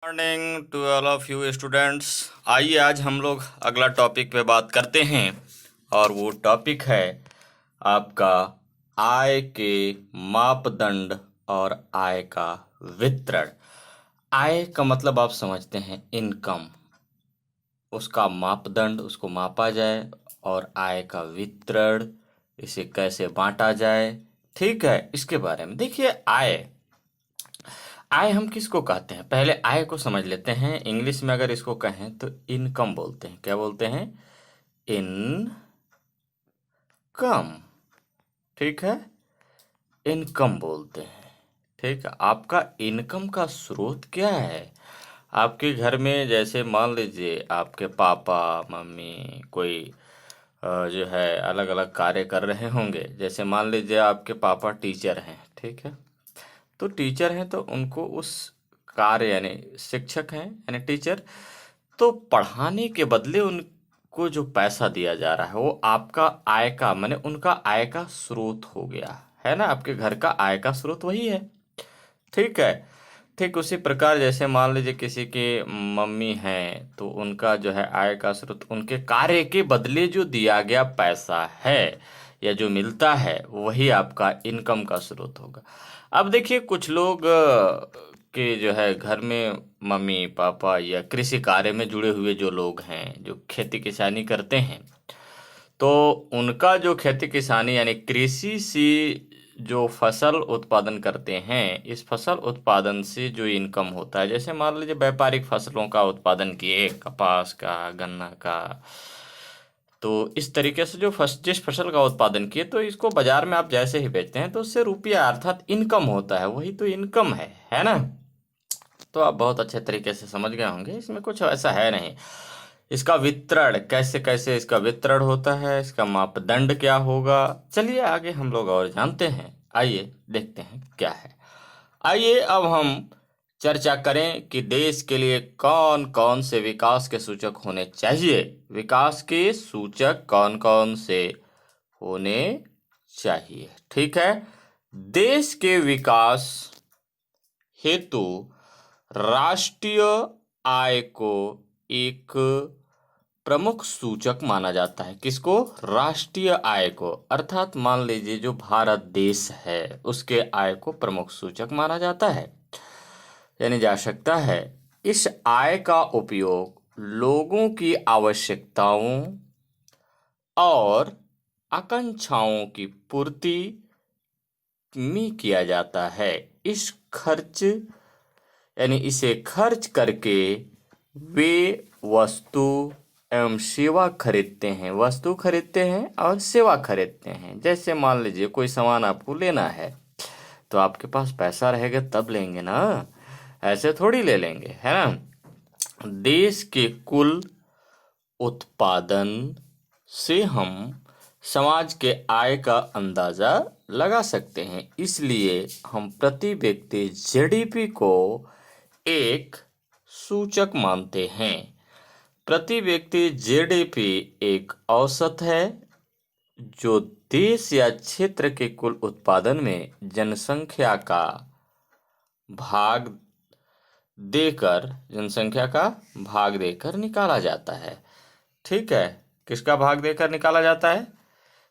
Morning to all of you students. आइए आज हम लोग अगला टॉपिक पे बात करते हैं और वो टॉपिक है आपका आय के मापदंड और आय का वितरण। आय का मतलब आप समझते हैं इनकम, उसका मापदंड उसको मापा जाए और आय का वितरण इसे कैसे बांटा जाए। ठीक है, इसके बारे में देखिए। आय आय हम किसको कहते हैं, पहले आय को समझ लेते हैं। इंग्लिश में अगर इसको कहें तो इनकम बोलते हैं। क्या बोलते हैं? इनकम। ठीक है, इनकम बोलते हैं। ठीक है, आपका इनकम का स्रोत क्या है? आपके घर में जैसे मान लीजिए आपके पापा मम्मी कोई जो है अलग अलग कार्य कर रहे होंगे। जैसे मान लीजिए आपके पापा टीचर हैं, ठीक है, तो टीचर हैं तो उनको उस कार्य यानी शिक्षक हैं यानी टीचर, तो पढ़ाने के बदले उनको जो पैसा दिया जा रहा है वो आपका आय का माने उनका आय का स्रोत हो गया है ना। आपके घर का आय का स्रोत वही है। ठीक है, ठीक उसी प्रकार जैसे मान लीजिए किसी के मम्मी हैं तो उनका जो है आय का स्रोत उनके कार्य के बदले जो दिया गया पैसा है या जो मिलता है वही आपका इनकम का स्रोत होगा। अब देखिए कुछ लोग के जो है घर में मम्मी पापा या कृषि कार्य में जुड़े हुए जो लोग हैं जो खेती किसानी करते हैं, तो उनका जो खेती किसानी यानी कृषि से जो फसल उत्पादन करते हैं, इस फसल उत्पादन से जो इनकम होता है, जैसे मान लीजिए व्यापारिक फसलों का उत्पादन किए, कपास का, गन्ना का, तो इस तरीके से जो जिस फसल का उत्पादन किए तो इसको बाजार में आप जैसे ही बेचते हैं तो उससे रुपया अर्थात इनकम होता है, वही तो इनकम है ना। तो आप बहुत अच्छे तरीके से समझ गए होंगे, इसमें कुछ ऐसा है नहीं। इसका वितरण कैसे कैसे इसका वितरण होता है, इसका मापदंड क्या होगा, चलिए आगे हम लोग और जानते हैं। आइए देखते हैं क्या है। आइए अब हम चर्चा करें कि देश के लिए कौन कौन से विकास के सूचक होने चाहिए। विकास के सूचक कौन कौन से होने चाहिए? ठीक है, देश के विकास हेतु राष्ट्रीय आय को एक प्रमुख सूचक माना जाता है। किसको? राष्ट्रीय आय को, अर्थात मान लीजिए जो भारत देश है उसके आय को प्रमुख सूचक माना जाता है यानी जा सकता है। इस आय का उपयोग लोगों की आवश्यकताओं और आकांक्षाओं की पूर्ति में किया जाता है। इस खर्च यानी इसे खर्च करके वे वस्तु एवं सेवा खरीदते हैं, वस्तु खरीदते हैं और सेवा खरीदते हैं। जैसे मान लीजिए कोई सामान आपको लेना है तो आपके पास पैसा रहेगा तब लेंगे ना, ऐसे थोड़ी ले लेंगे, है ना। देश के कुल उत्पादन से हम समाज के आय का अंदाजा लगा सकते हैं। इसलिए हम प्रति व्यक्ति जीडीपी को एक सूचक मानते हैं। प्रति व्यक्ति जीडीपी एक औसत है जो देश या क्षेत्र के कुल उत्पादन में भाग जनसंख्या का भाग देकर निकाला जाता है। ठीक है, किसका भाग देकर निकाला जाता है?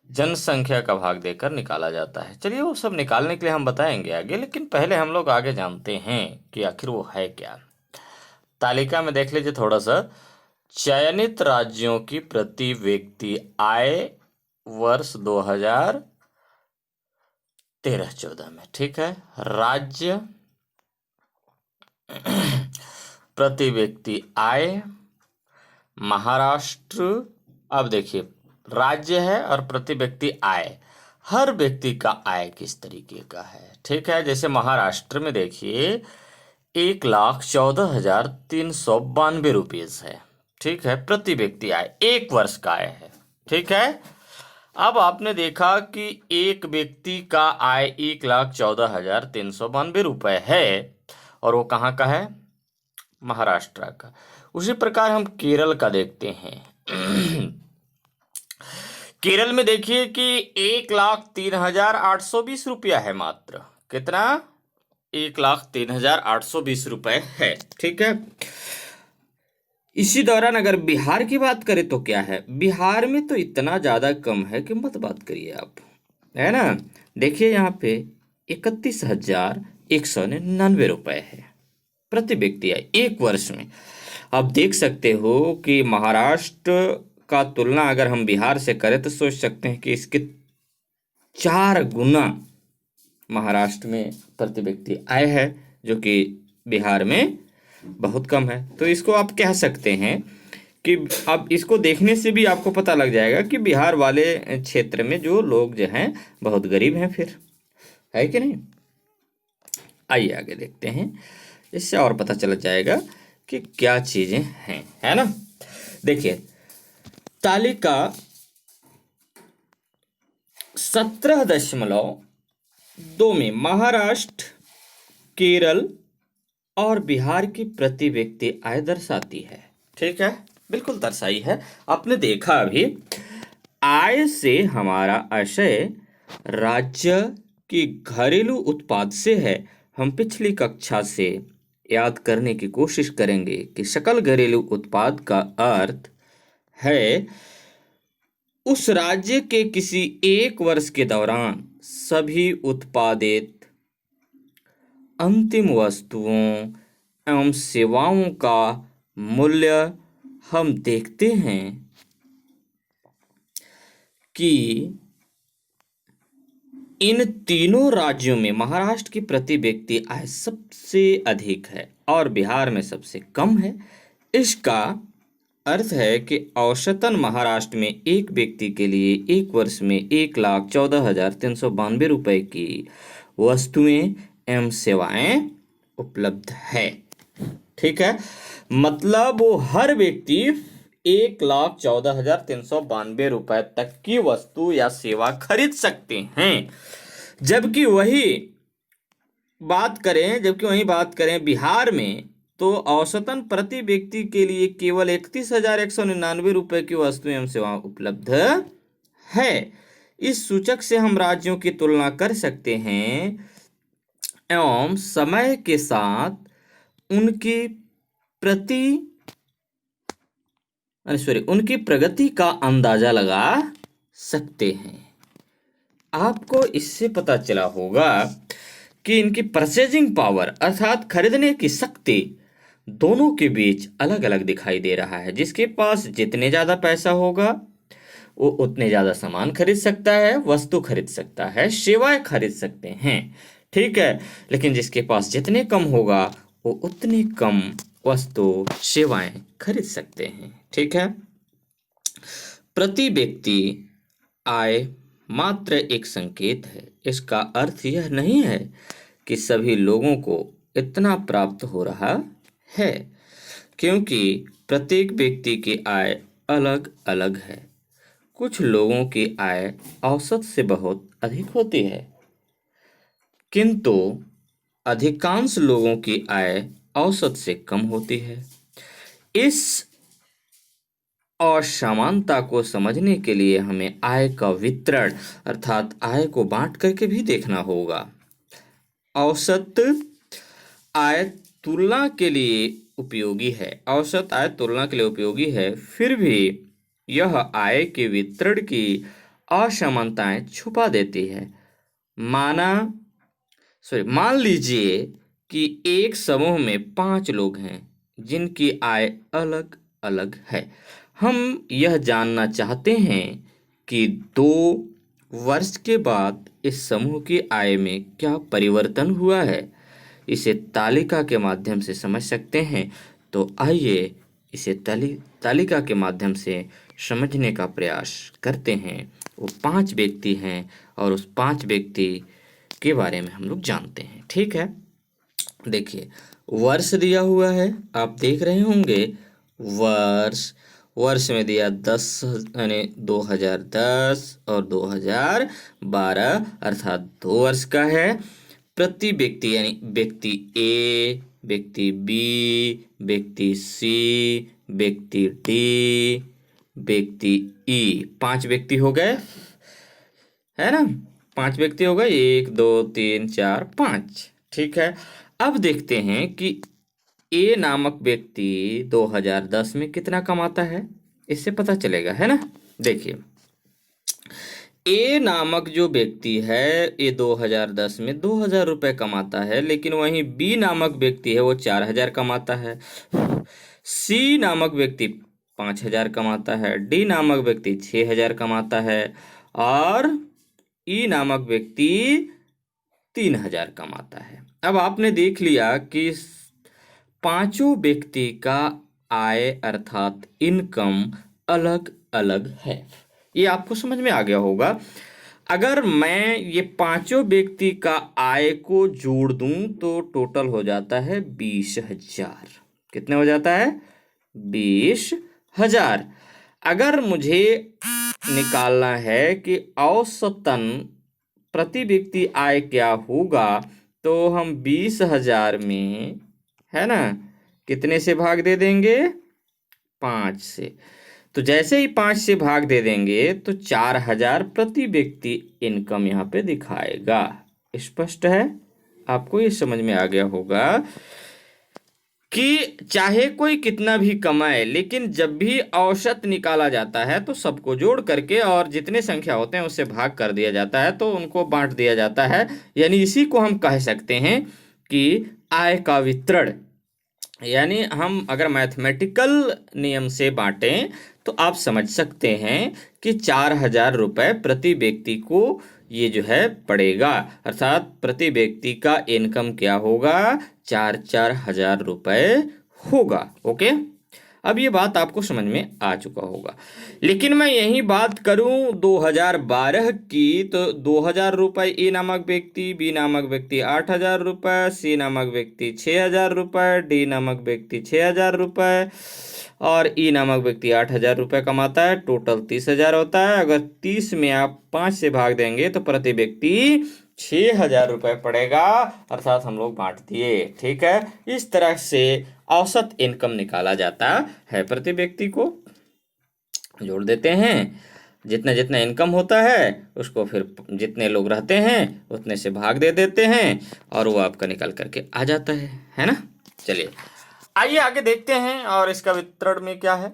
जनसंख्या का भाग देकर निकाला जाता है। चलिए वो सब निकालने के लिए हम बताएंगे आगे, लेकिन पहले हम लोग आगे जानते हैं कि आखिर वो है क्या। तालिका में देख लीजिए थोड़ा सा, चयनित राज्यों की प्रति व्यक्ति आय वर्ष 2013-14 में। ठीक है, राज्य प्रति व्यक्ति आय महाराष्ट्र। अब देखिए राज्य है और प्रति व्यक्ति आय, हर व्यक्ति का आय किस तरीके का है। ठीक है, जैसे महाराष्ट्र में देखिए 1,14,392 है। ठीक है, प्रति व्यक्ति आय, एक वर्ष का आय है। ठीक है, अब आपने देखा कि एक व्यक्ति का आय 1,14,392 है और वो कहाँ का है? महाराष्ट्र का। उसी प्रकार हम केरल का देखते हैं। केरल में देखिए कि 1,03,820 रुपया है मात्र। कितना? 1,03,820 है। ठीक है। इसी दौरान अगर बिहार की बात करें तो क्या है, बिहार में तो इतना ज़्यादा कम है कि मत बात करिए आप, है ना। देखिए यहाँ पे 31,199 रुपये है प्रति व्यक्ति है एक वर्ष में। आप देख सकते हो कि महाराष्ट्र का तुलना अगर हम बिहार से करें तो सोच सकते हैं कि इसके 4 गुना महाराष्ट्र में प्रति व्यक्ति आय है, जो कि बिहार में बहुत कम है। तो इसको आप कह सकते हैं कि अब इसको देखने से भी आपको पता लग जाएगा कि बिहार वाले क्षेत्र में जो लोग जो हैं बहुत गरीब हैं, फिर है कि नहीं। आइए आगे देखते हैं, इससे और पता चल जाएगा कि क्या चीजें हैं, है ना। देखिए तालिका 17.2 में महाराष्ट्र, केरल और बिहार की प्रति व्यक्ति आय दर्शाती है। ठीक है, बिल्कुल दर्शाई है। आपने देखा अभी, आय से हमारा आशय राज्य की घरेलू उत्पाद से है। हम पिछली कक्षा से याद करने की कोशिश करेंगे कि सकल घरेलू उत्पाद का अर्थ है उस राज्य के किसी एक वर्ष के दौरान सभी उत्पादित अंतिम वस्तुओं एवं सेवाओं का मूल्य। हम देखते हैं कि इन तीनों राज्यों में महाराष्ट्र की प्रति व्यक्ति आय सबसे अधिक है और बिहार में सबसे कम है। इसका अर्थ है कि औसतन महाराष्ट्र में एक व्यक्ति के लिए एक वर्ष में 1,14,392 रुपए की वस्तुएं एवं सेवाएं उपलब्ध है। ठीक है, मतलब वो हर व्यक्ति 1,14,392 रुपए तक की वस्तु या सेवा खरीद सकते हैं। जबकि वही बात करें बिहार में, तो औसतन प्रति व्यक्ति के लिए केवल 31,199 रुपए की वस्तु एवं सेवा उपलब्ध है। इस सूचक से हम राज्यों की तुलना कर सकते हैं एवं समय के साथ उनकी प्रगति का अंदाजा लगा सकते हैं। आपको इससे पता चला होगा कि इनकी परचेजिंग पावर अर्थात खरीदने की शक्ति दोनों के बीच अलग अलग दिखाई दे रहा है। जिसके पास जितने ज्यादा पैसा होगा वो उतने ज्यादा सामान खरीद सकता है, वस्तु खरीद सकता है, सेवाएं खरीद सकते हैं। ठीक है, लेकिन जिसके पास जितने कम होगा वो उतने कम वस्तु सेवाएं खरीद सकते हैं। ठीक है, प्रति व्यक्ति आय मात्र एक संकेत है। इसका अर्थ यह नहीं है कि सभी लोगों को इतना प्राप्त हो रहा है, क्योंकि प्रत्येक व्यक्ति की आय अलग अलग है। कुछ लोगों की आय औसत से बहुत अधिक होती है, किंतु अधिकांश लोगों की आय औसत से कम होती है। इस असमानता को समझने के लिए हमें आय का वितरण अर्थात आय को बांट करके भी देखना होगा। औसत आय तुलना के लिए उपयोगी है, फिर भी यह आय के वितरण की असमानताएं छुपा देती है। मान लीजिए कि एक समूह में 5 लोग हैं जिनकी आय अलग अलग है। हम यह जानना चाहते हैं कि 2 वर्ष के बाद इस समूह की आय में क्या परिवर्तन हुआ है। इसे तालिका के माध्यम से समझ सकते हैं। तो आइए इसे तालिका के माध्यम से समझने का प्रयास करते हैं। वो 5 व्यक्ति हैं और उस 5 व्यक्ति के बारे में हम लोग जानते हैं। ठीक है, देखिए वर्ष दिया हुआ है, आप देख रहे होंगे। वर्ष में दिया 2010 और 2012 अर्थात 2 वर्ष का है। प्रति व्यक्ति यानी व्यक्ति ए, व्यक्ति बी, व्यक्ति सी, व्यक्ति डी, व्यक्ति ई, 5 व्यक्ति हो गए, है ना। 5 व्यक्ति हो गए, 1 2 3 4 5। ठीक है। अब देखते हैं कि ए नामक व्यक्ति 2010 में कितना कमाता है, इससे पता चलेगा, है ना। देखिए, ए नामक जो व्यक्ति है ये 2010 में 2000 रुपये कमाता है, लेकिन वहीं बी नामक व्यक्ति है वो 4000 कमाता है। सी नामक व्यक्ति 5000 कमाता है। डी नामक व्यक्ति 6000 कमाता है। और ई नामक व्यक्ति 3000 कमाता है। अब आपने देख लिया कि पांचों व्यक्ति का आय अर्थात इनकम अलग अलग है। ये आपको समझ में आ गया होगा। अगर मैं ये पांचों व्यक्ति का आय को जोड़ दूं तो टोटल हो जाता है 20,000। कितने हो जाता है? 20,000। अगर मुझे निकालना है कि औसतन प्रति व्यक्ति आय क्या होगा, तो हम 20,000 में, है ना, कितने से भाग दे देंगे? 5 से। तो जैसे ही 5 से भाग दे देंगे तो 4000 प्रति व्यक्ति इनकम यहाँ पे दिखाएगा। स्पष्ट है? आपको ये समझ में आ गया होगा कि चाहे कोई कितना भी कमाए, लेकिन जब भी औसत निकाला जाता है तो सबको जोड़ करके और जितने संख्या होते हैं उससे भाग कर दिया जाता है, तो उनको बांट दिया जाता है। यानी इसी को हम कह सकते हैं कि आय का वितरण। यानी हम अगर मैथमेटिकल नियम से बांटें तो आप समझ सकते हैं कि 4000 रुपये प्रति व्यक्ति को ये जो है पड़ेगा, अर्थात प्रति व्यक्ति का इनकम क्या होगा? 4,000 रुपये होगा। ओके, अब ये बात आपको समझ में आ चुका होगा। लेकिन मैं यही बात करूं 2012 की, तो 2000 रुपये ए नामक व्यक्ति, बी नामक व्यक्ति 8,000 रुपये, सी नामक व्यक्ति 6,000 रुपये, डी नामक व्यक्ति 6,000 रुपये और ई नामक व्यक्ति 8,000 रुपये कमाता है। टोटल 30,000 होता है। अगर 30 में आप 5 से भाग देंगे तो प्रति व्यक्ति 6,000 रुपये पड़ेगा, अर्थात हम लोग बांट दिए। ठीक है, इस तरह से औसत इनकम निकाला जाता है। प्रति व्यक्ति को जोड़ देते हैं, जितना जितना इनकम होता है उसको फिर जितने लोग रहते हैं उतने से भाग दे देते हैं और वो आपका निकल करके आ जाता है ना। चलिए आइए आगे देखते हैं और इसका वितरण में क्या है।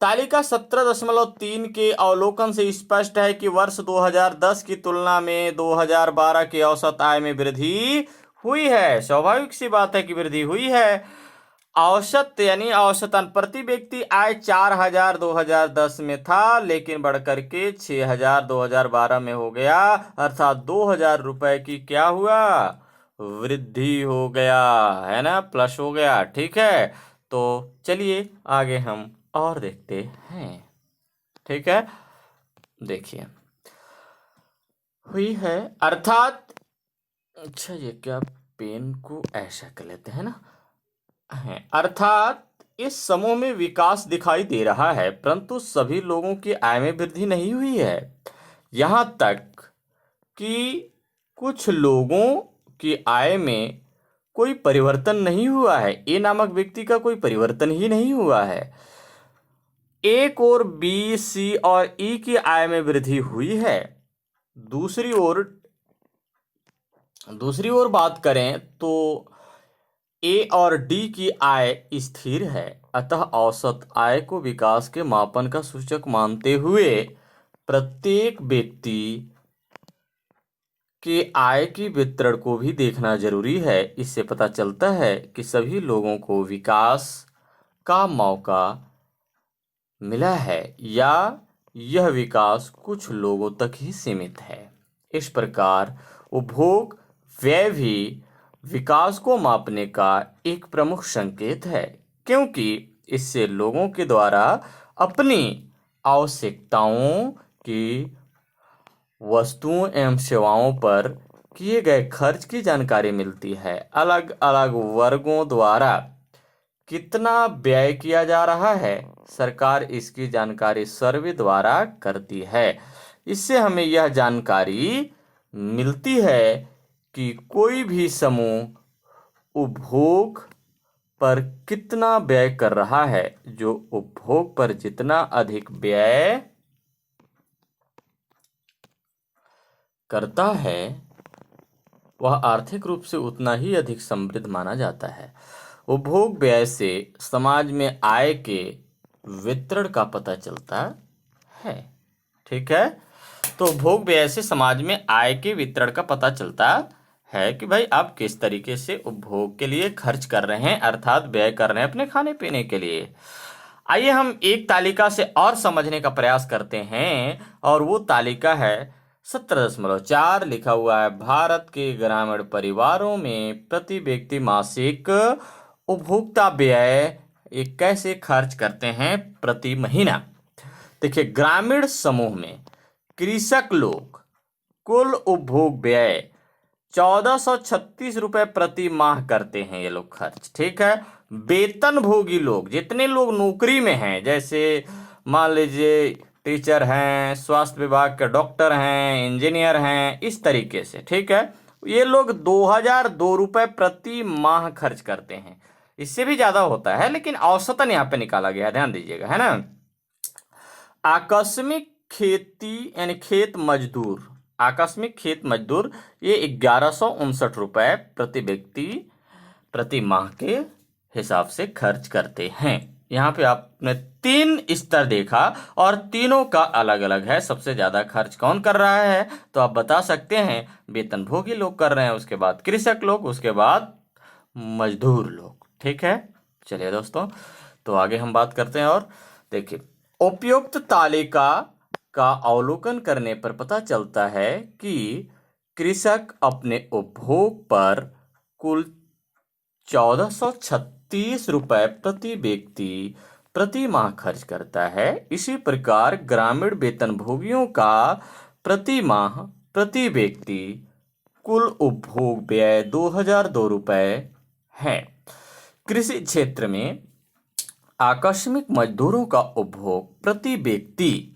तालिका 17.3 के अवलोकन से स्पष्ट है कि वर्ष 2010 की तुलना में 2012 की औसत आय में वृद्धि हुई है। स्वाभाविक सी बात है कि वृद्धि हुई है। औसत यानी औसतन प्रति व्यक्ति आय 4,000 2010 में था, लेकिन बढ़कर के 6,000 2012 में हो गया, अर्थात 2,000 रुपये की क्या हुआ? वृद्धि हो गया, है ना, प्लस हो गया। ठीक है, तो चलिए आगे हम और देखते हैं। ठीक है, देखिए हुई है अर्थात, अच्छा ये क्या, पेन को ऐसा कर लेते हैं ना, है अर्थात इस समूह में विकास दिखाई दे रहा है, परंतु सभी लोगों की आय में वृद्धि नहीं हुई है। यहाँ तक कि कुछ लोगों की आय में कोई परिवर्तन नहीं हुआ है। ए नामक व्यक्ति का कोई परिवर्तन ही नहीं हुआ है। एक और बी, सी और ई की आय में वृद्धि हुई है। दूसरी ओर बात करें तो ए और डी की आय स्थिर है। अतः औसत आय को विकास के मापन का सूचक मानते हुए प्रत्येक व्यक्ति के आय की वितरण को भी देखना जरूरी है। इससे पता चलता है कि सभी लोगों को विकास का मौका मिला है या यह विकास कुछ लोगों तक ही सीमित है। इस प्रकार उपभोग व्यय भी विकास को मापने का एक प्रमुख संकेत है, क्योंकि इससे लोगों के द्वारा अपनी आवश्यकताओं की वस्तुओं एवं सेवाओं पर किए गए खर्च की जानकारी मिलती है। अलग अलग वर्गों द्वारा कितना व्यय किया जा रहा है, सरकार इसकी जानकारी सर्वे द्वारा करती है। इससे हमें यह जानकारी मिलती है कि कोई भी समूह उपभोग पर कितना व्यय कर रहा है। जो उपभोग पर जितना अधिक व्यय करता है वह आर्थिक रूप से उतना ही अधिक समृद्ध माना जाता है। उपभोग व्यय से समाज में आय के वितरण का पता चलता है। ठीक है, तो उपभोग व्यय से समाज में आय के वितरण का पता चलता है कि भाई आप किस तरीके से उपभोग के लिए खर्च कर रहे हैं, अर्थात व्यय कर रहे हैं अपने खाने पीने के लिए। आइए हम एक तालिका से और समझने का प्रयास करते हैं, और वो तालिका है 17.4। लिखा हुआ है, भारत के ग्रामीण परिवारों में प्रति व्यक्ति मासिक उपभोक्ता व्यय ये कैसे खर्च करते हैं प्रति महीना। देखिए, ग्रामीण समूह में कृषक लोग कुल उपभोग व्यय 1436 रुपए प्रति माह करते हैं ये लोग खर्च। ठीक है, वेतनभोगी लोग, जितने लोग नौकरी में हैं, जैसे मान लीजिए टीचर हैं, स्वास्थ्य विभाग के डॉक्टर हैं, इंजीनियर हैं, इस तरीके से, ठीक है, ये लोग 2002 रुपए प्रति माह खर्च करते हैं। इससे भी ज्यादा होता है, लेकिन औसतन यहाँ पे निकाला गया, ध्यान दीजिएगा, है ना। आकस्मिक खेती यानी खेत मजदूर, आकस्मिक खेत मजदूर ये 1159 रुपए प्रति व्यक्ति प्रति माह के हिसाब से खर्च करते हैं। यहाँ पे आपने 3 स्तर देखा और तीनों का अलग अलग है। सबसे ज्यादा खर्च कौन कर रहा है, तो आप बता सकते हैं वेतनभोगी लोग कर रहे हैं, उसके बाद कृषक लोग, उसके बाद मजदूर लोग। ठीक है, चलिए दोस्तों, तो आगे हम बात करते हैं। और देखिए, उपयुक्त तालिका का अवलोकन करने पर पता चलता है कि कृषक अपने उपभोग पर कुल 1436 रुपए प्रति व्यक्ति प्रति माह खर्च करता है। इसी प्रकार ग्रामीण वेतनभोगियों का प्रति माह प्रति व्यक्ति कुल उपभोग व्यय 2002 रुपए है। कृषि क्षेत्र में आकस्मिक मजदूरों का उपभोग प्रति व्यक्ति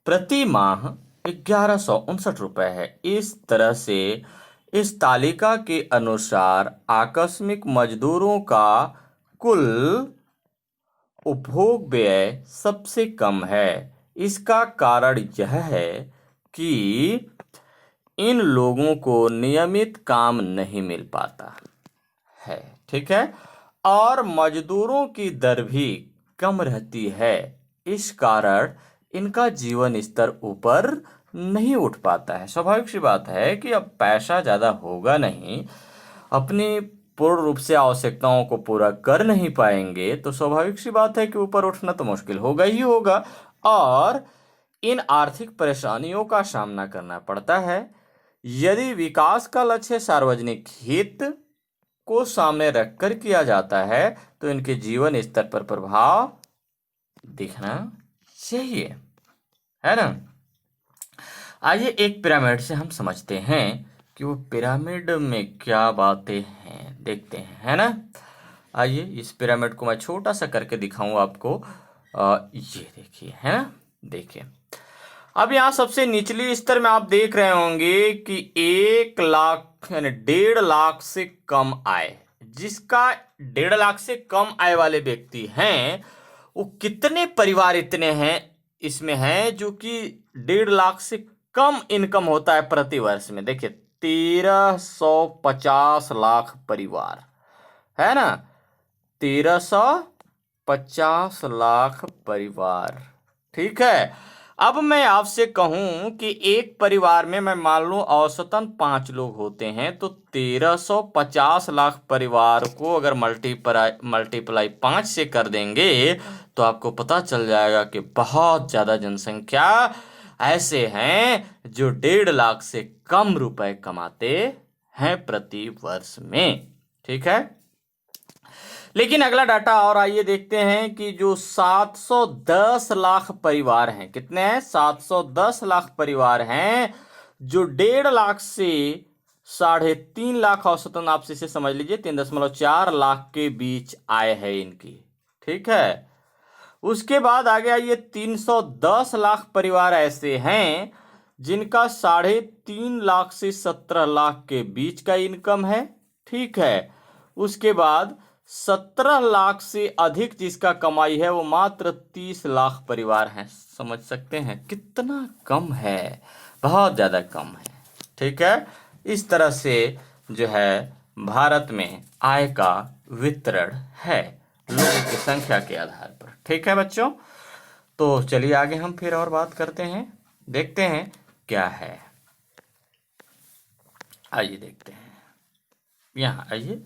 प्रति माह 1159 रुपए है। इस तरह से इस तालिका के अनुसार आकस्मिक मजदूरों का कुल उपभोग व्यय सबसे कम है। इसका कारण यह है कि इन लोगों को नियमित काम नहीं मिल पाता है। ठीक है, और मजदूरों की दर भी कम रहती है। इस कारण इनका जीवन स्तर ऊपर नहीं उठ पाता है। स्वाभाविक सी बात है कि अब पैसा ज्यादा होगा नहीं, अपनी पूर्ण रूप से आवश्यकताओं को पूरा कर नहीं पाएंगे, तो स्वाभाविक सी बात है कि ऊपर उठना तो मुश्किल होगा ही होगा, और इन आर्थिक परेशानियों का सामना करना पड़ता है। यदि विकास का लक्ष्य सार्वजनिक हित को सामने रखकर किया जाता है, तो इनके जीवन स्तर पर प्रभाव दिखना चाहिए, है ना। आइए एक पिरामिड से हम समझते हैं कि वो पिरामिड में क्या बातें हैं, देखते हैं, है ना। आइए इस पिरामिड को मैं छोटा सा करके दिखाऊं आपको। ये देखिए, है ना, देखिए। अब यहाँ सबसे निचली स्तर में आप देख रहे होंगे कि 1 लाख यानी 1.5 लाख से कम आय, जिसका 1.5 लाख से कम आय वाले व्यक्ति हैं, वो कितने परिवार इतने हैं इसमें हैं जो कि 1.5 लाख से कम इनकम होता है प्रति वर्ष में। देखिए, 1350 लाख परिवार, है ना, 1350 लाख परिवार। ठीक है, अब मैं आपसे कहूं कि एक परिवार में मैं मान लूं औसतन 5 लोग होते हैं, तो 1350 लाख परिवार को अगर मल्टीप्लाई 5 से कर देंगे तो आपको पता चल जाएगा कि बहुत ज्यादा जनसंख्या ऐसे हैं जो 1.5 लाख से कम रुपए कमाते हैं प्रति वर्ष में। ठीक है, लेकिन अगला डाटा और आइए देखते हैं कि जो 710 लाख परिवार हैं, कितने हैं, 710 लाख परिवार हैं जो 1.5 लाख से 3.5 लाख औसतन, आप इसे समझ लीजिए 3.4 लाख के बीच आय है इनकी। ठीक है, उसके बाद आगे आइए 310 लाख परिवार ऐसे हैं जिनका 3.5 लाख से 17 लाख के बीच का इनकम है। ठीक है, उसके बाद 17 लाख से अधिक जिसका कमाई है वो मात्र 30 लाख परिवार हैं। समझ सकते हैं कितना कम है, बहुत ज्यादा कम है। ठीक है, इस तरह से जो है भारत में आय का वितरण है लोगों की संख्या के आधार पर। ठीक है बच्चों, तो चलिए आगे हम फिर और बात करते हैं, देखते हैं क्या है। आइए देखते हैं, यहाँ आइए,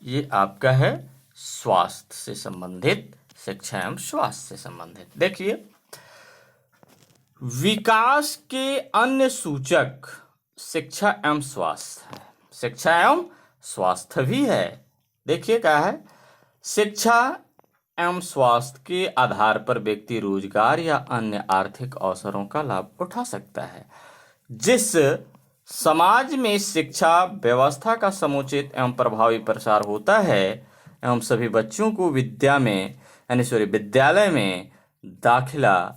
ये आपका है स्वास्थ्य से संबंधित, शिक्षा एवं स्वास्थ्य से संबंधित। देखिए, विकास के अन्य सूचक शिक्षा एवं स्वास्थ्य है, शिक्षा एवं स्वास्थ्य भी है। देखिए क्या है, शिक्षा एवं स्वास्थ्य के आधार पर व्यक्ति रोजगार या अन्य आर्थिक अवसरों का लाभ उठा सकता है। जिस समाज में शिक्षा व्यवस्था का समुचित एवं प्रभावी प्रसार होता है एवं सभी बच्चों को विद्यालय में दाखिला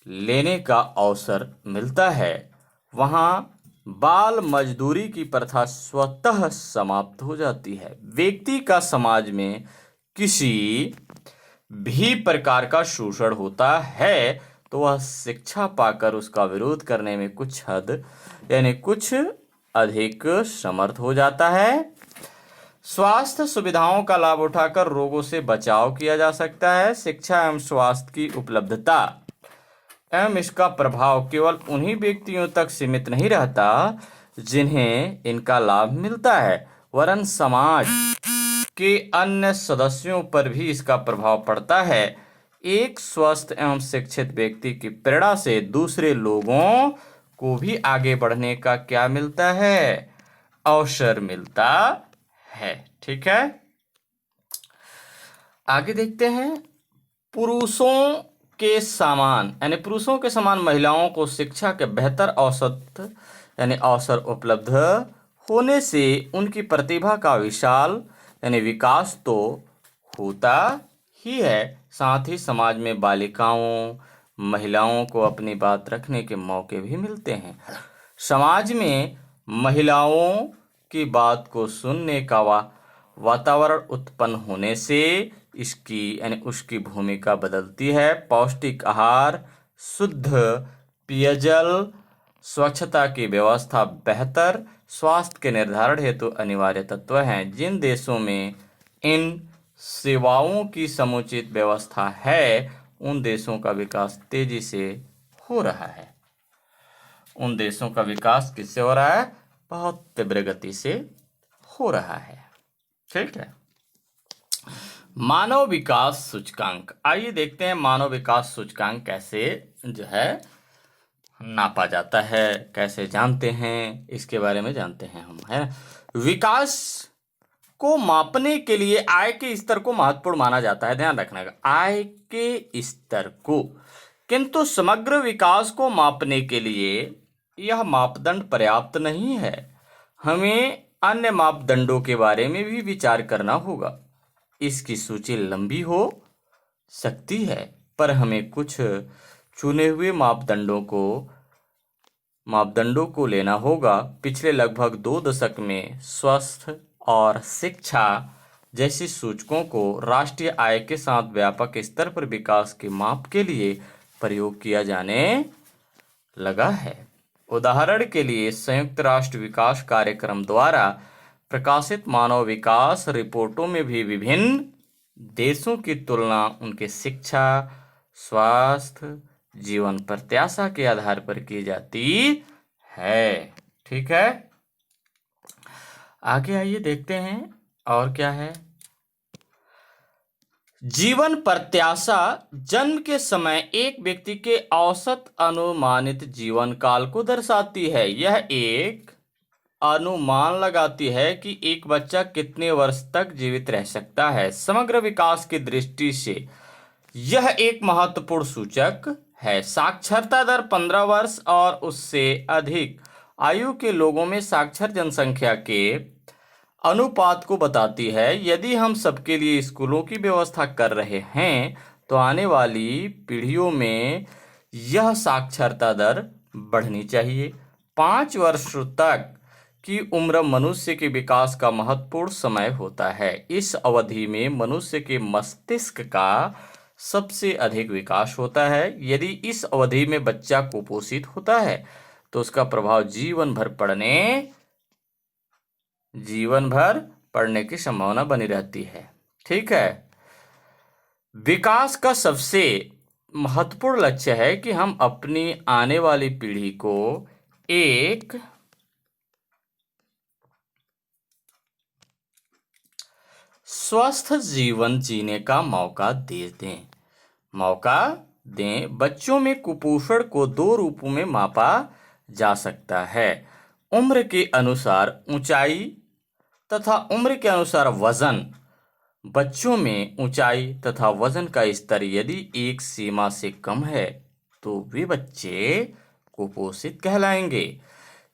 लेने का अवसर मिलता है, वहाँ बाल मजदूरी की प्रथा स्वतः समाप्त हो जाती है। व्यक्ति का समाज में किसी भी प्रकार का शोषण होता है तो वह शिक्षा पाकर उसका विरोध करने में कुछ अधिक समर्थ हो जाता है। स्वास्थ्य सुविधाओं का लाभ उठाकर रोगों से बचाव किया जा सकता है। शिक्षा एवं स्वास्थ्य की उपलब्धता एवं इसका प्रभाव केवल उन्हीं व्यक्तियों तक सीमित नहीं रहता जिन्हें इनका लाभ मिलता है, वरन समाज के अन्य सदस्यों पर भी इसका प्रभाव पड़ता है। एक स्वस्थ एवं शिक्षित व्यक्ति की प्रेरणा से दूसरे लोगों को भी आगे बढ़ने का क्या मिलता है, अवसर मिलता है। ठीक है, आगे देखते हैं। पुरुषों के समान महिलाओं को शिक्षा के बेहतर अवसर उपलब्ध होने से उनकी प्रतिभा का विशाल विकास तो होता ही है, साथ ही समाज में बालिकाओं महिलाओं को अपनी बात रखने के मौके भी मिलते हैं। समाज में महिलाओं की बात को सुनने का वातावरण उत्पन्न होने से उसकी भूमिका बदलती है। पौष्टिक आहार, शुद्ध पेयजल, स्वच्छता की व्यवस्था बेहतर स्वास्थ्य के निर्धारण हेतु अनिवार्य तत्व हैं। जिन देशों में इन सेवाओं की समुचित व्यवस्था है उन देशों का विकास तेजी से हो रहा है। उन देशों का विकास किससे हो रहा है, बहुत तीव्र गति से हो रहा है। ठीक है, मानव विकास सूचकांक। आइए देखते हैं मानव विकास सूचकांक कैसे जो है नापा जाता है, कैसे जानते हैं, इसके बारे में जानते हैं हम, है ना। विकास को मापने के लिए आय के स्तर को महत्वपूर्ण माना जाता है, ध्यान रखना का, आय के स्तर को, किंतु समग्र विकास को मापने के लिए यह मापदंड पर्याप्त नहीं है। हमें अन्य मापदंडों के बारे में भी विचार करना होगा। इसकी सूची लंबी हो सकती है, पर हमें कुछ चुने हुए मापदंडों को लेना होगा। पिछले लगभग 2 दशक में स्वास्थ्य और शिक्षा जैसी सूचकों को राष्ट्रीय आय के साथ व्यापक स्तर पर विकास के माप के लिए प्रयोग किया जाने लगा है। उदाहरण के लिए संयुक्त राष्ट्र विकास कार्यक्रम द्वारा प्रकाशित मानव विकास रिपोर्टों में भी विभिन्न देशों की तुलना उनके शिक्षा, स्वास्थ्य, जीवन प्रत्याशा के आधार पर की जाती है। ठीक है, आगे आइए देखते हैं और क्या है। जीवन प्रत्याशा जन्म के समय एक व्यक्ति के औसत अनुमानित जीवन काल को दर्शाती है। यह एक अनुमान लगाती है कि एक बच्चा कितने वर्ष तक जीवित रह सकता है। समग्र विकास की दृष्टि से यह एक महत्वपूर्ण सूचक है। साक्षरता दर 15 वर्ष और उससे अधिक आयु के लोगों में साक्षर जनसंख्या के अनुपात को बताती है। यदि हम सबके लिए स्कूलों की व्यवस्था कर रहे हैं तो आने वाली पीढ़ियों में यह साक्षरता दर बढ़नी चाहिए। 5 वर्ष तक की उम्र मनुष्य के विकास का महत्वपूर्ण समय होता है। इस अवधि में मनुष्य के मस्तिष्क का सबसे अधिक विकास होता है। यदि इस अवधि में बच्चा कुपोषित होता है तो उसका प्रभाव जीवन भर पड़ने की संभावना बनी रहती है। ठीक है। विकास का सबसे महत्वपूर्ण लक्ष्य है कि हम अपनी आने वाली पीढ़ी को एक स्वस्थ जीवन जीने का मौका दें। बच्चों में कुपोषण को 2 रूपों में मापा जा सकता है। उम्र के अनुसार ऊंचाई तथा उम्र के अनुसार वजन। बच्चों में ऊंचाई तथा वजन का स्तर यदि एक सीमा से कम है तो वे बच्चे कुपोषित कहलाएंगे।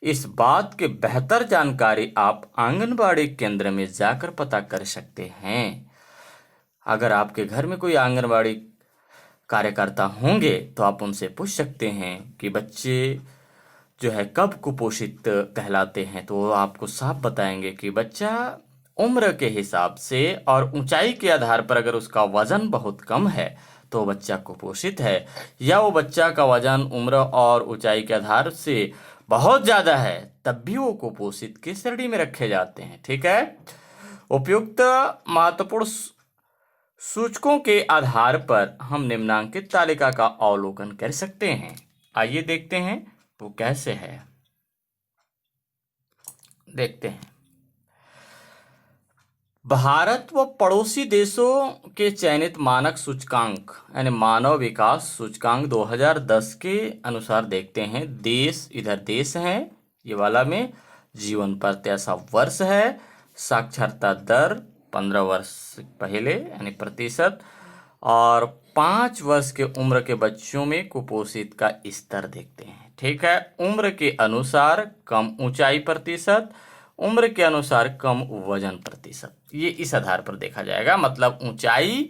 इस बात की बेहतर जानकारी आप आंगनबाड़ी केंद्र में जाकर पता कर सकते हैं। अगर आपके घर में कोई आंगनबाड़ी कार्यकर्ता होंगे तो आप उनसे पूछ सकते हैं कि बच्चे जो है कब कुपोषित कहलाते हैं, तो वो आपको साफ बताएंगे कि बच्चा उम्र के हिसाब से और ऊंचाई के आधार पर अगर उसका वजन बहुत कम है तो बच्चा कुपोषित है, या वो बच्चा का वजन उम्र और ऊंचाई के आधार से बहुत ज़्यादा है तब भी वो कुपोषित की श्रेणी में रखे जाते हैं। ठीक है। उपयुक्त महत्वपूर्ण सूचकों के आधार पर हम निम्नांकित तालिका का अवलोकन कर सकते हैं। आइए देखते हैं वो कैसे है। देखते हैं। भारत व पड़ोसी देशों के चयनित मानक सूचकांक यानी मानव विकास सूचकांक 2010 के अनुसार देखते हैं। इधर देश है ये वाला में, जीवन प्रत्याशा वर्ष है, साक्षरता दर 15 वर्ष पहले यानी प्रतिशत, और 5 वर्ष के उम्र के बच्चों में कुपोषित का स्तर देखते हैं। ठीक है। उम्र के अनुसार कम ऊंचाई प्रतिशत, उम्र के अनुसार कम वजन प्रतिशत, ये इस आधार पर देखा जाएगा, मतलब ऊंचाई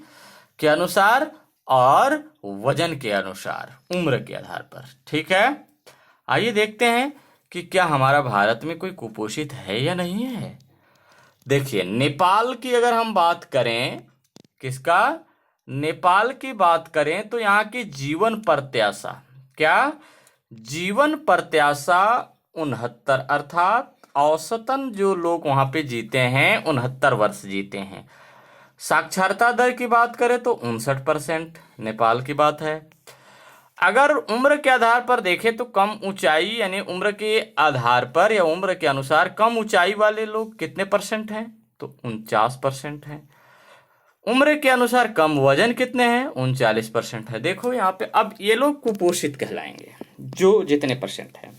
के अनुसार और वजन के अनुसार, उम्र के आधार पर। ठीक है। आइए देखते हैं कि क्या हमारा भारत में कोई कुपोषित है या नहीं है। देखिए, नेपाल की अगर हम बात करें, किसका, नेपाल की बात करें तो यहाँ की जीवन प्रत्याशा, क्या, जीवन प्रत्याशा 69, अर्थात औसतन जो लोग वहां पे जीते हैं 69 वर्ष जीते हैं। साक्षरता दर की बात करें तो 59% नेपाल की बात है। अगर उम्र के आधार पर देखें तो कम ऊंचाई यानी उम्र के आधार पर या उम्र के अनुसार कम ऊंचाई वाले लोग कितने परसेंट हैं, तो 49% हैं। उम्र के अनुसार कम वजन कितने हैं, 39% है। देखो यहाँ पे अब ये लोग कुपोषित कहलाएंगे जो जितने परसेंट है।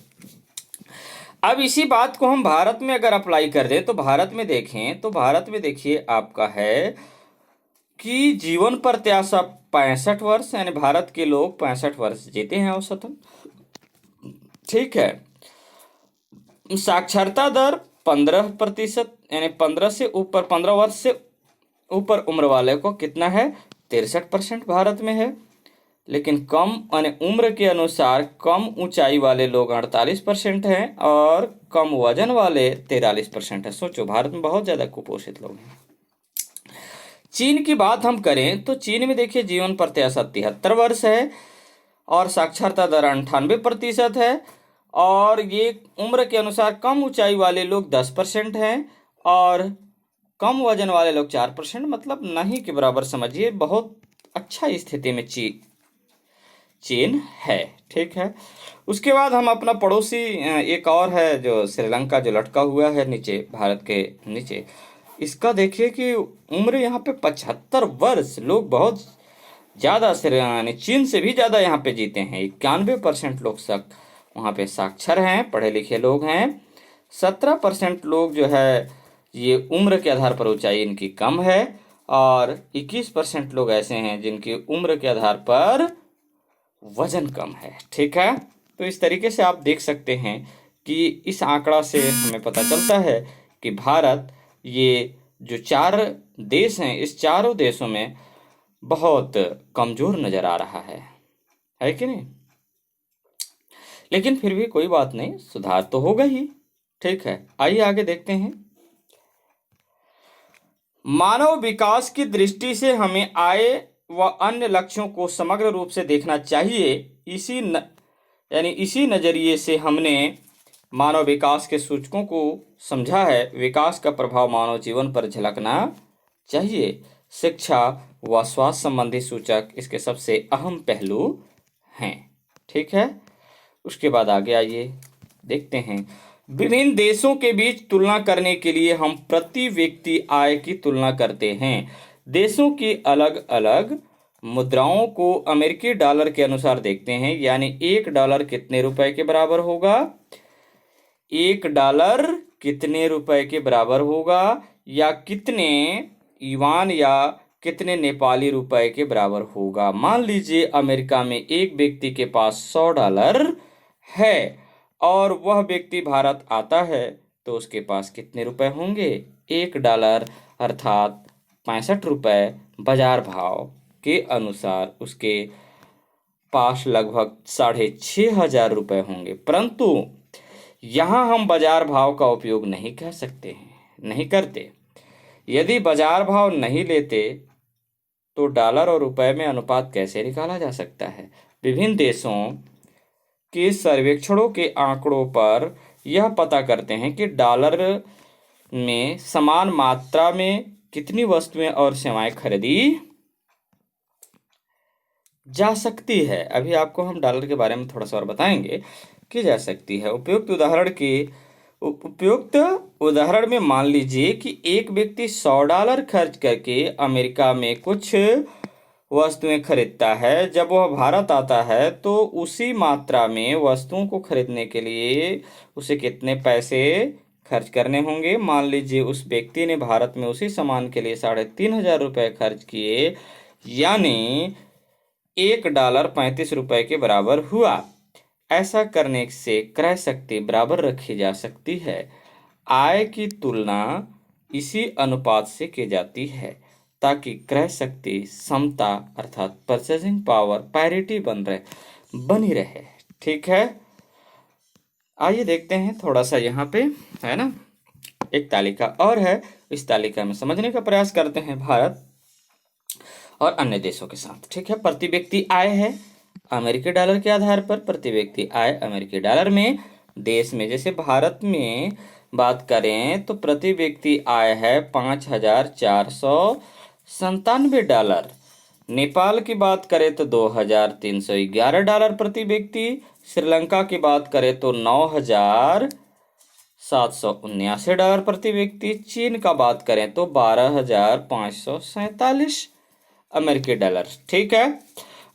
अब इसी बात को हम भारत में अगर अप्लाई कर दें तो भारत में देखें तो भारत में देखिए आपका है कि जीवन प्रत्याशा 65 वर्ष, यानी भारत के लोग 65 वर्ष जीते हैं औसतन। ठीक है। साक्षरता दर 15%, यानी 15 वर्ष से ऊपर उम्र वाले को कितना है, 63% भारत में है। लेकिन कम यानी उम्र के अनुसार कम ऊंचाई वाले लोग 48% हैं और कम वजन वाले 43% है। सोचो, भारत में बहुत ज्यादा कुपोषित लोग हैं। चीन की बात हम करें तो चीन में देखिए जीवन प्रत्याशा 73 वर्ष है और साक्षरता दर 98% है, और ये उम्र के अनुसार कम ऊंचाई वाले लोग 10% हैं और कम वजन वाले लोग 4%, मतलब नहीं के बराबर समझिए। बहुत अच्छा स्थिति में चीन है। ठीक है। उसके बाद हम अपना पड़ोसी एक और है जो श्रीलंका, जो लटका हुआ है नीचे, भारत के नीचे, इसका देखिए कि उम्र यहाँ पे 75 वर्ष, लोग बहुत ज़्यादा चीन से भी ज़्यादा यहाँ पे जीते हैं। 91% लोग वहाँ पे साक्षर हैं, पढ़े लिखे लोग हैं। 17% लोग जो है ये उम्र के आधार पर ऊंचाई इनकी कम है, और 21% लोग ऐसे हैं जिनकी उम्र के आधार पर वजन कम है। ठीक है। तो इस तरीके से आप देख सकते हैं कि इस आंकड़ा से हमें पता चलता है कि भारत, ये जो 4 देश हैं, इस चारों देशों में बहुत कमजोर नजर आ रहा है कि नहीं। लेकिन फिर भी कोई बात नहीं, सुधार तो होगा ही। ठीक है। आइए आगे देखते हैं। मानव विकास की दृष्टि से हमें आय व अन्य लक्ष्यों को समग्र रूप से देखना चाहिए। यानी इसी नज़रिए से हमने मानव विकास के सूचकों को समझा है। विकास का प्रभाव मानव जीवन पर झलकना चाहिए। शिक्षा व स्वास्थ्य संबंधी सूचक इसके सबसे अहम पहलू हैं। ठीक है, उसके बाद आगे आइए देखते हैं। विभिन्न देशों के बीच तुलना करने के लिए हम प्रति व्यक्ति आय की तुलना करते हैं। देशों की अलग अलग मुद्राओं को अमेरिकी डॉलर के अनुसार देखते हैं। यानी $1 कितने रुपए के बराबर होगा, $1 कितने रुपए के बराबर होगा, या कितने युआन या कितने नेपाली रुपए के बराबर होगा। मान लीजिए अमेरिका में एक व्यक्ति के पास $100 है और वह व्यक्ति भारत आता है तो उसके पास कितने रुपए होंगे, $1 अर्थात 65 रुपए बाजार भाव के अनुसार उसके पास लगभग 6,500 रुपए होंगे। परंतु यहाँ हम बाजार भाव का उपयोग नहीं कर सकते हैं, नहीं करते। यदि बाजार भाव नहीं लेते तो डॉलर और रुपए में अनुपात कैसे निकाला जा सकता है। विभिन्न देशों के सर्वेक्षणों के आंकड़ों पर यह पता करते हैं कि डॉलर में समान मात्रा में कितनी वस्तुएं और सेवाएं खरीदी जा सकती है। अभी आपको हम डॉलर के बारे में थोड़ा सा और बताएंगे कि जा सकती है। उपयुक्त उदाहरण में मान लीजिए कि एक व्यक्ति $100 खर्च करके अमेरिका में कुछ वस्तुएं खरीदता है। जब वह भारत आता है तो उसी मात्रा में वस्तुओं को खरीदने के लिए उसे कितने पैसे खर्च करने होंगे। मान लीजिए उस व्यक्ति ने भारत में उसी सामान के लिए 3,500 रुपये खर्च किए, यानी $1 35 रुपये के बराबर हुआ। ऐसा करने से क्रय शक्ति बराबर रखी जा सकती है। आय की तुलना इसी अनुपात से की जाती है ताकि क्रय शक्ति समता अर्थात परचेजिंग पावर पैरिटी बनी रहे। ठीक है, आइए देखते हैं थोड़ा सा यहाँ पे है ना, एक तालिका और है। इस तालिका में समझने का प्रयास करते हैं भारत और अन्य देशों के साथ। ठीक है, प्रति व्यक्ति आय है अमेरिकी डॉलर के आधार पर। प्रति व्यक्ति आय अमेरिकी डॉलर में देश में, जैसे भारत में बात करें तो प्रति व्यक्ति आय है $5,497। नेपाल की बात करें तो $2,311 प्रति व्यक्ति। श्रीलंका की बात करें तो $9,779 प्रति व्यक्ति। चीन का बात करें तो $12,547 अमेरिकी डॉलर। ठीक है,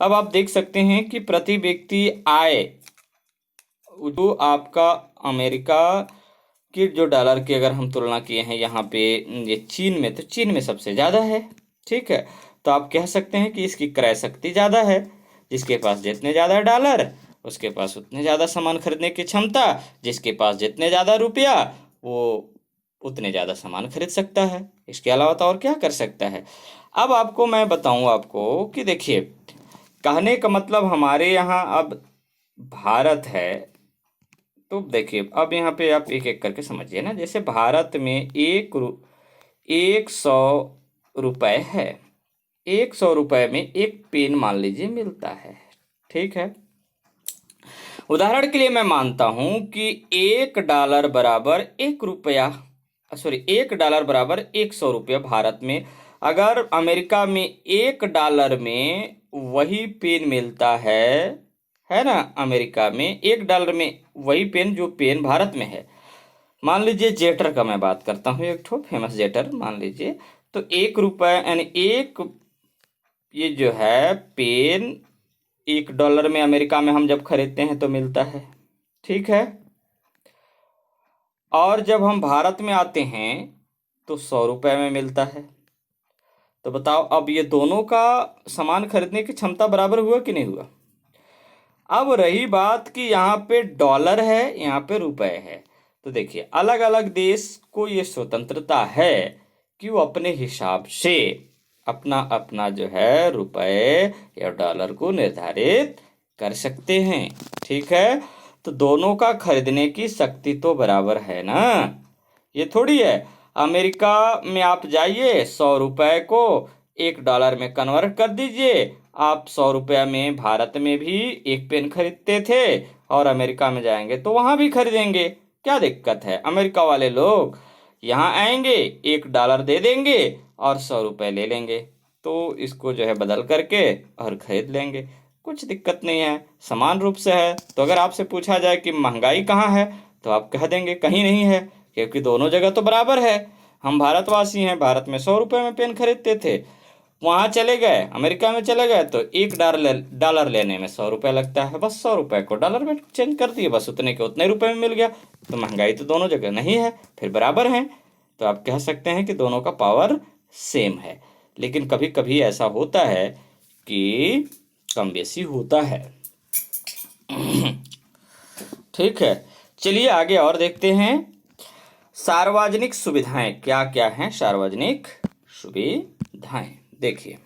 अब आप देख सकते हैं कि प्रति व्यक्ति आय जो आपका अमेरिका की जो डॉलर की अगर हम तुलना किए हैं यहाँ पे ये चीन में, तो चीन में सबसे ज़्यादा है। ठीक है, तो आप कह सकते हैं कि इसकी क्रय शक्ति ज़्यादा है। जिसके पास जितने ज़्यादा डॉलर उसके पास उतने ज़्यादा सामान खरीदने की क्षमता, जिसके पास जितने ज़्यादा रुपया वो उतने ज़्यादा सामान खरीद सकता है। इसके अलावा तो और क्या कर सकता है। अब आपको मैं बताऊँ आपको कि देखिए, कहने का मतलब हमारे यहाँ अब भारत है तो देखिए अब यहाँ पे आप एक एक करके समझिए ना। जैसे भारत में 100 रुपये है, 100 रुपये में एक पेन मान लीजिए मिलता है। ठीक है, उदाहरण के लिए मैं मानता हूं कि $1 बराबर $1 बराबर 100 रुपये भारत में। अगर अमेरिका में $1 में वही पेन मिलता है ना, अमेरिका में $1 में वही पेन जो पेन भारत में है। मान लीजिए जेटर का मैं बात करता हूँ, एक ठो फेमस जेटर मान लीजिए, तो $1 यानी ये जो है पेन $1 में अमेरिका में हम जब खरीदते हैं तो मिलता है। ठीक है, और जब हम भारत में आते हैं तो $100 में मिलता है। तो बताओ अब ये दोनों का सामान खरीदने की क्षमता बराबर हुआ कि नहीं हुआ। अब रही बात कि यहाँ पे डॉलर है, यहाँ पे रुपए है, तो देखिए अलग अलग देश को ये स्वतंत्रता है कि वो अपने हिसाब से अपना अपना जो है रुपए या डॉलर को निर्धारित कर सकते हैं। ठीक है, तो दोनों का खरीदने की शक्ति तो बराबर है ना। ये थोड़ी है अमेरिका में आप जाइए $100 को $1 में कन्वर्ट कर दीजिए। आप $100 में भारत में भी एक पेन खरीदते थे और अमेरिका में जाएंगे तो वहाँ भी खरीदेंगे, क्या दिक्कत है। अमेरिका वाले लोग यहाँ आएंगे, $1 दे देंगे और 100 रुपये ले लेंगे, तो इसको जो है बदल करके और खरीद लेंगे, कुछ दिक्कत नहीं है, समान रूप से है। तो अगर आपसे पूछा जाए कि महंगाई कहाँ है तो आप कह देंगे कहीं नहीं है, क्योंकि दोनों जगह तो बराबर है। हम भारतवासी हैं, भारत में 100 रुपये में पेन खरीदते थे, वहाँ चले गए अमेरिका में चले गए तो $1 लेने में 100 रुपये लगता है, बस 100 रुपये को डॉलर में चेंज कर दिए, बस उतने के उतने रुपए में मिल गया। तो महंगाई तो दोनों जगह नहीं है, फिर बराबर हैं। तो आप कह सकते हैं कि दोनों का पावर सेम है, लेकिन कभी कभी ऐसा होता है कि कम बेसी होता है। ठीक है, चलिए आगे और देखते हैं। सार्वजनिक सुविधाएं क्या क्या हैं। सार्वजनिक सुविधाएं देखिए,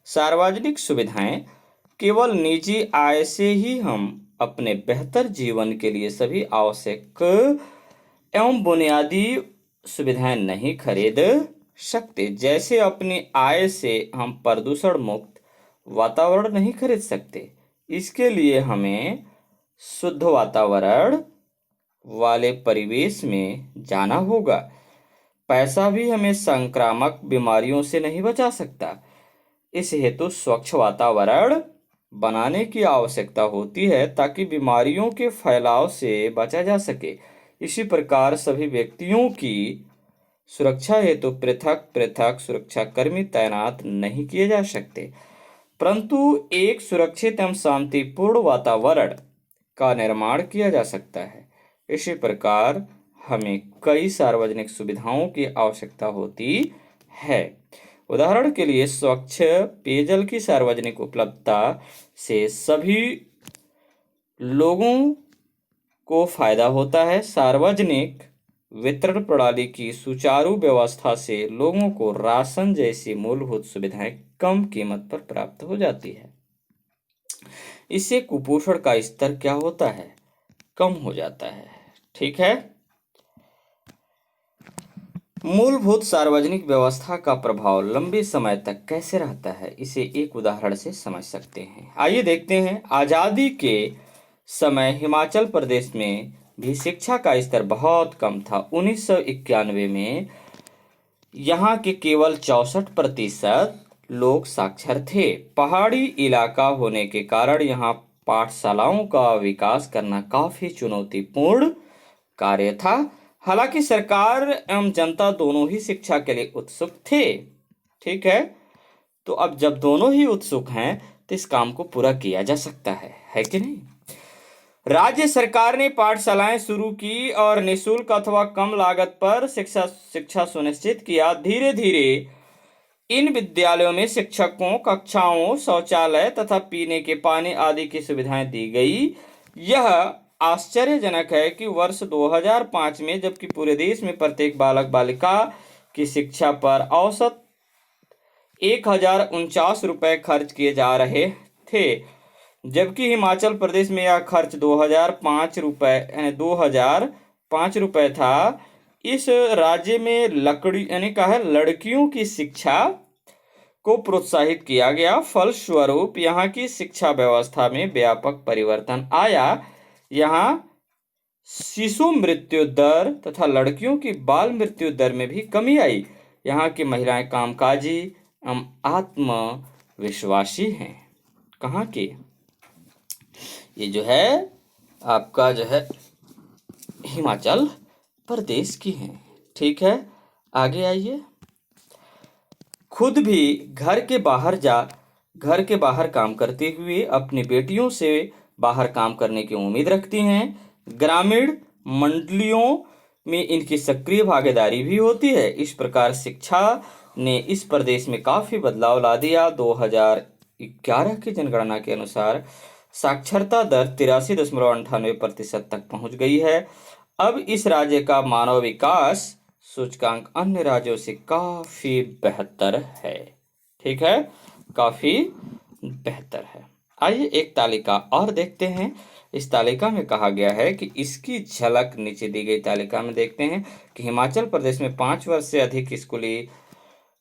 सार्वजनिक सुविधाएं केवल निजी आय से ही हम अपने बेहतर जीवन के लिए सभी आवश्यक एवं बुनियादी सुविधाएं नहीं खरीद सकते। जैसे अपनी आय से हम प्रदूषण मुक्त वातावरण नहीं खरीद सकते, इसके लिए हमें शुद्ध वातावरण वाले परिवेश में जाना होगा। पैसा भी हमें संक्रामक बीमारियों से नहीं बचा सकता, इस हेतु स्वच्छ वातावरण बनाने की आवश्यकता होती है ताकि बीमारियों के फैलाव से बचा जा सके। इसी प्रकार सभी व्यक्तियों की सुरक्षा हेतु पृथक पृथक सुरक्षाकर्मी तैनात नहीं किए जा सकते, परंतु एक सुरक्षित एवं शांतिपूर्ण वातावरण का निर्माण किया जा सकता है। इसी प्रकार हमें कई सार्वजनिक सुविधाओं की आवश्यकता होती है। उदाहरण के लिए स्वच्छ पेयजल की सार्वजनिक उपलब्धता से सभी लोगों को फायदा होता है। सार्वजनिक वितरण प्रणाली की सुचारू व्यवस्था से लोगों को राशन जैसी मूलभूत सुविधाएं कम कीमत पर प्राप्त हो जाती है। इससे कुपोषण का स्तर क्या होता है, कम हो जाता है। ठीक है, मूलभूत सार्वजनिक व्यवस्था का प्रभाव लंबे समय तक कैसे रहता है, इसे एक उदाहरण से समझ सकते हैं। आइए देखते हैं। आज़ादी के समय हिमाचल प्रदेश में भी शिक्षा का स्तर बहुत कम था। 1991 में यहाँ के केवल 64% लोग साक्षर थे। पहाड़ी इलाका होने के कारण यहाँ पाठशालाओं का विकास करना काफी चुनौतीपूर्ण कार्य था। हालांकि सरकार एवं जनता दोनों ही शिक्षा के लिए उत्सुक थे। ठीक है, तो अब जब दोनों ही उत्सुक हैं तो इस काम को पूरा किया जा सकता है कि नहीं। राज्य सरकार ने पाठशालाएं शुरू की और निःशुल्क अथवा कम लागत पर शिक्षा सुनिश्चित किया। धीरे धीरे इन विद्यालयों में शिक्षकों, कक्षाओं, शौचालय तथा पीने के पानी आदि की सुविधाएं दी गई। यह आश्चर्यजनक है कि वर्ष 2005 में जबकि पूरे देश में प्रत्येक बालक बालिका की शिक्षा पर औसत 1049 रुपये खर्च किए जा रहे थे, जबकि हिमाचल प्रदेश में यह खर्च 2005 रुपये था। इस राज्य में लड़कियों की शिक्षा को प्रोत्साहित किया गया। फलस्वरूप यहाँ की शिक्षा व्यवस्था में व्यापक परिवर्तन आया। यहाँ शिशु मृत्यु दर तथा लड़कियों की बाल मृत्यु दर में भी कमी आई। यहाँ की महिलाएं कामकाजी एवं आत्मविश्वासी हैं। कहाँ की? ये जो है आपका जो है हिमाचल प्रदेश की हैं। ठीक है, आगे आइए। खुद भी घर के बाहर काम करते हुए अपनी बेटियों से बाहर काम करने की उम्मीद रखती हैं। ग्रामीण मंडलियों में इनकी सक्रिय भागीदारी भी होती है। इस प्रकार शिक्षा ने इस प्रदेश में काफी बदलाव ला दिया। 2011 की जनगणना के अनुसार साक्षरता दर 83.98% तक पहुंच गई है। अब इस राज्य का मानव विकास सूचकांक अन्य राज्यों से काफी बेहतर है। ठीक है, काफी बेहतर है। आइए एक तालिका और देखते हैं। इस तालिका में कहा गया है कि इसकी झलक नीचे दी गई तालिका में देखते हैं कि हिमाचल प्रदेश में 5 वर्ष से अधिक स्कूली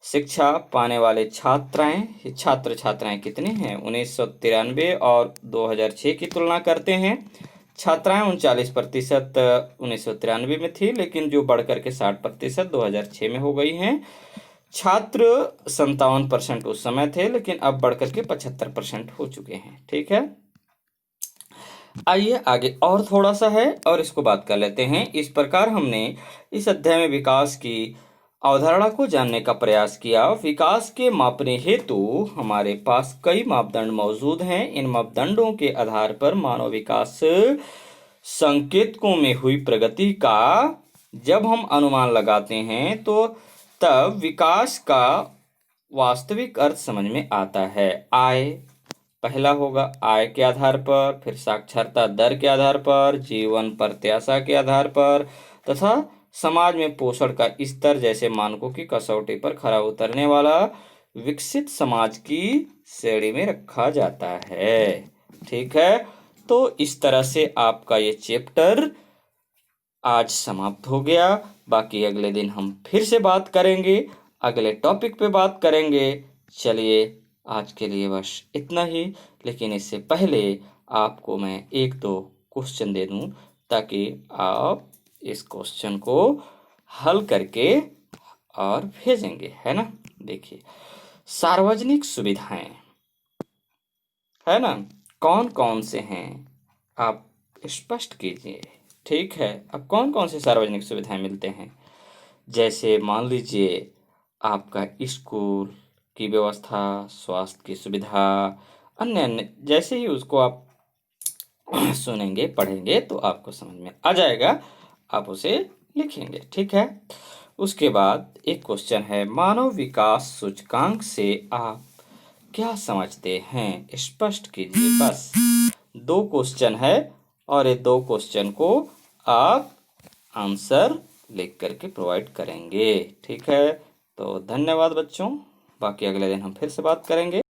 शिक्षा पाने वाले छात्र छात्राएं कितने हैं। 1993 और 2006 की तुलना करते हैं। छात्राएं 39% 1993 में थी, लेकिन जो बढ़कर के 60% 2006 में हो गई हैं। छात्र 57% उस समय थे, लेकिन अब बढ़कर के 75% हो चुके हैं। ठीक है, आइए आगे और थोड़ा सा है और इसको बात कर लेते हैं। इस प्रकार हमने इस अध्याय में विकास की अवधारणा को जानने का प्रयास किया। विकास के मापने हेतु हमारे पास कई मापदंड मौजूद हैं। इन मापदंडों के आधार पर मानव विकास संकेतकों में हुई प्रगति का जब हम अनुमान लगाते हैं तो तब विकास का वास्तविक अर्थ समझ में आता है। आय पहला होगा, आय के आधार पर, फिर साक्षरता दर के आधार पर, जीवन प्रत्याशा के आधार पर तथा समाज में पोषण का स्तर जैसे मानकों की कसौटी पर खरा उतरने वाला विकसित समाज की श्रेणी में रखा जाता है। ठीक है, तो इस तरह से आपका ये चैप्टर आज समाप्त हो गया। बाकी अगले दिन हम फिर से बात करेंगे, अगले टॉपिक पे बात करेंगे। चलिए आज के लिए बस इतना ही, लेकिन इससे पहले आपको मैं एक दो क्वेश्चन दे दूं ताकि आप इस क्वेश्चन को हल करके और भेजेंगे, है ना। देखिए, सार्वजनिक सुविधाएं है ना, कौन कौन से हैं आप स्पष्ट कीजिए। ठीक है, अब कौन कौन से सार्वजनिक सुविधाएं मिलते हैं, जैसे मान लीजिए आपका स्कूल की व्यवस्था, स्वास्थ्य की सुविधा, अन्य अन्य, जैसे ही उसको आप सुनेंगे पढ़ेंगे तो आपको समझ में आ जाएगा, आप उसे लिखेंगे। ठीक है, उसके बाद एक क्वेश्चन है, मानव विकास सूचकांक से आप क्या समझते हैं, स्पष्ट कीजिए। बस 2 क्वेश्चन है और ये 2 क्वेश्चन को आप आंसर लिख करके प्रोवाइड करेंगे। ठीक है, तो धन्यवाद बच्चों, बाकी अगले दिन हम फिर से बात करेंगे।